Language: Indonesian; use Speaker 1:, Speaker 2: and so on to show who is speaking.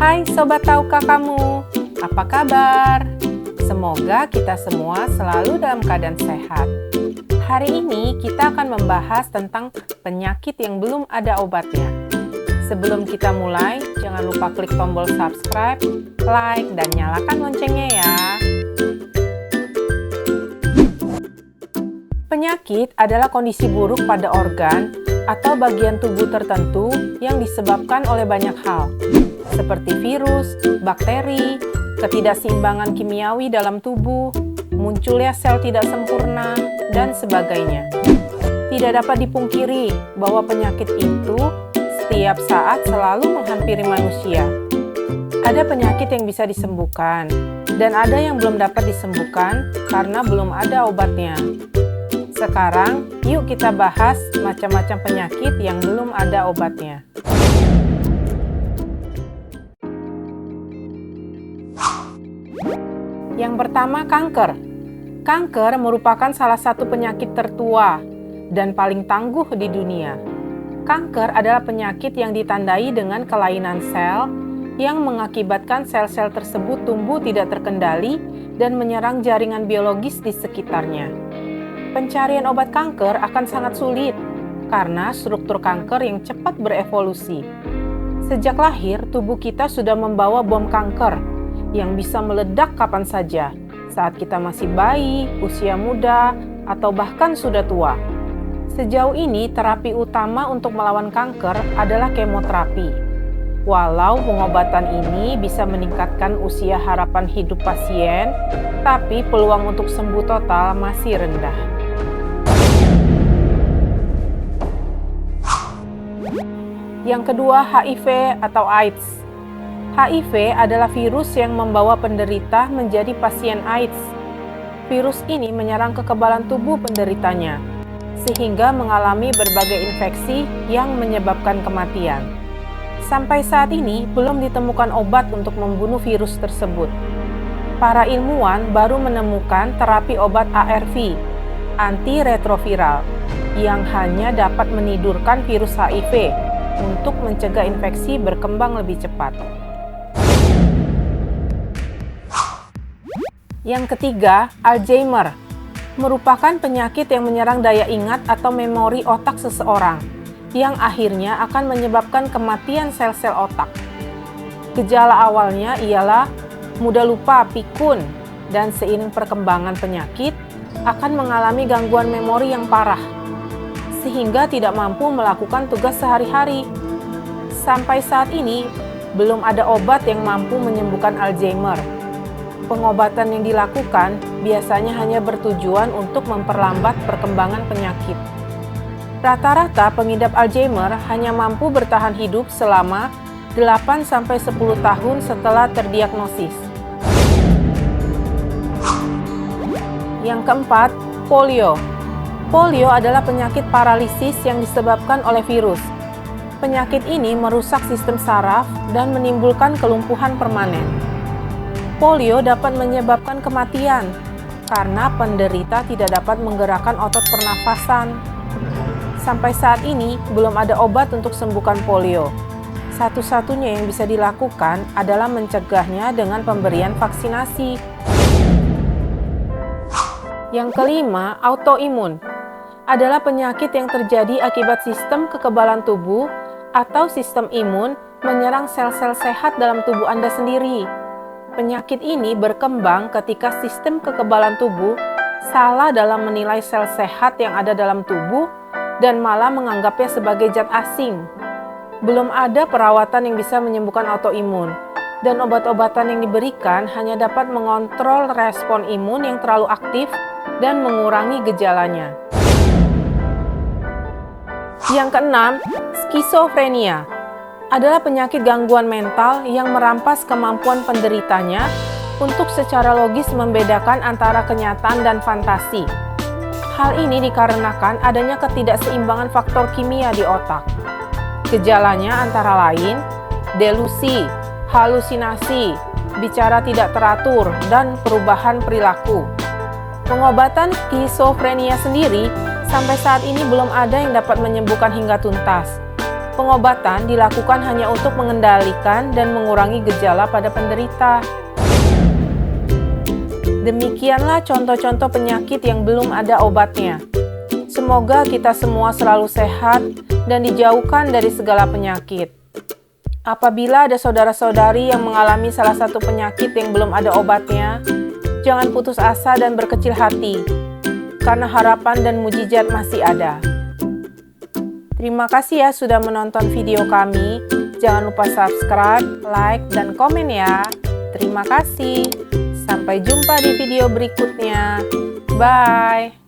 Speaker 1: Hai Sobat Tahukah Kamu, apa kabar? Semoga kita semua selalu dalam keadaan sehat. Hari ini kita akan membahas tentang penyakit yang belum ada obatnya. Sebelum kita mulai, jangan lupa klik tombol subscribe, like, dan nyalakan loncengnya ya. Penyakit adalah kondisi buruk pada organ atau bagian tubuh tertentu yang disebabkan oleh banyak hal, seperti virus, bakteri, ketidakseimbangan kimiawi dalam tubuh, munculnya sel tidak sempurna, dan sebagainya. Tidak dapat dipungkiri bahwa penyakit itu setiap saat selalu menghampiri manusia. Ada penyakit yang bisa disembuhkan, dan ada yang belum dapat disembuhkan karena belum ada obatnya. Sekarang, yuk kita bahas macam-macam penyakit yang belum ada obatnya. Yang pertama, kanker. Kanker merupakan salah satu penyakit tertua dan paling tangguh di dunia. Kanker adalah penyakit yang ditandai dengan kelainan sel yang mengakibatkan sel-sel tersebut tumbuh tidak terkendali dan menyerang jaringan biologis di sekitarnya. Pencarian obat kanker akan sangat sulit karena struktur kanker yang cepat berevolusi. Sejak lahir, tubuh kita sudah membawa bom kanker yang bisa meledak kapan saja, saat kita masih bayi, usia muda, atau bahkan sudah tua. Sejauh ini, terapi utama untuk melawan kanker adalah kemoterapi. Walau pengobatan ini bisa meningkatkan usia harapan hidup pasien, tapi peluang untuk sembuh total masih rendah. Yang kedua, HIV atau AIDS. HIV adalah virus yang membawa penderita menjadi pasien AIDS. Virus ini menyerang kekebalan tubuh penderitanya, sehingga mengalami berbagai infeksi yang menyebabkan kematian. Sampai saat ini, belum ditemukan obat untuk membunuh virus tersebut. Para ilmuwan baru menemukan terapi obat ARV, antiretroviral, yang hanya dapat menidurkan virus HIV untuk mencegah infeksi berkembang lebih cepat. Yang ketiga, Alzheimer merupakan penyakit yang menyerang daya ingat atau memori otak seseorang, yang akhirnya akan menyebabkan kematian sel-sel otak. Gejala awalnya ialah mudah lupa, pikun, dan seiring perkembangan penyakit akan mengalami gangguan memori yang parah, sehingga tidak mampu melakukan tugas sehari-hari. Sampai saat ini, belum ada obat yang mampu menyembuhkan Alzheimer. Pengobatan yang dilakukan biasanya hanya bertujuan untuk memperlambat perkembangan penyakit. Rata-rata pengidap Alzheimer hanya mampu bertahan hidup selama 8-10 tahun setelah terdiagnosis. Yang keempat, polio. Polio adalah penyakit paralisis yang disebabkan oleh virus. Penyakit ini merusak sistem saraf dan menimbulkan kelumpuhan permanen. Polio dapat menyebabkan kematian karena penderita tidak dapat menggerakkan otot pernafasan. Sampai saat ini, belum ada obat untuk sembuhkan polio. Satu-satunya yang bisa dilakukan adalah mencegahnya dengan pemberian vaksinasi. Yang kelima, autoimun adalah penyakit yang terjadi akibat sistem kekebalan tubuh atau sistem imun menyerang sel-sel sehat dalam tubuh Anda sendiri. Penyakit ini berkembang ketika sistem kekebalan tubuh salah dalam menilai sel sehat yang ada dalam tubuh dan malah menganggapnya sebagai zat asing. Belum ada perawatan yang bisa menyembuhkan autoimun, dan obat-obatan yang diberikan hanya dapat mengontrol respon imun yang terlalu aktif dan mengurangi gejalanya. Yang keenam, skizofrenia adalah penyakit gangguan mental yang merampas kemampuan penderitanya untuk secara logis membedakan antara kenyataan dan fantasi. Hal ini dikarenakan adanya ketidakseimbangan faktor kimia di otak. Gejalanya antara lain delusi, halusinasi, bicara tidak teratur, dan perubahan perilaku. Pengobatan skizofrenia sendiri sampai saat ini belum ada yang dapat menyembuhkan hingga tuntas. Pengobatan dilakukan hanya untuk mengendalikan dan mengurangi gejala pada penderita. Demikianlah contoh-contoh penyakit yang belum ada obatnya. Semoga kita semua selalu sehat dan dijauhkan dari segala penyakit. Apabila ada saudara-saudari yang mengalami salah satu penyakit yang belum ada obatnya, jangan putus asa dan berkecil hati, karena harapan dan mujizat masih ada. Terima kasih ya sudah menonton video kami. Jangan lupa subscribe, like, dan komen ya. Terima kasih. Sampai jumpa di video berikutnya. Bye.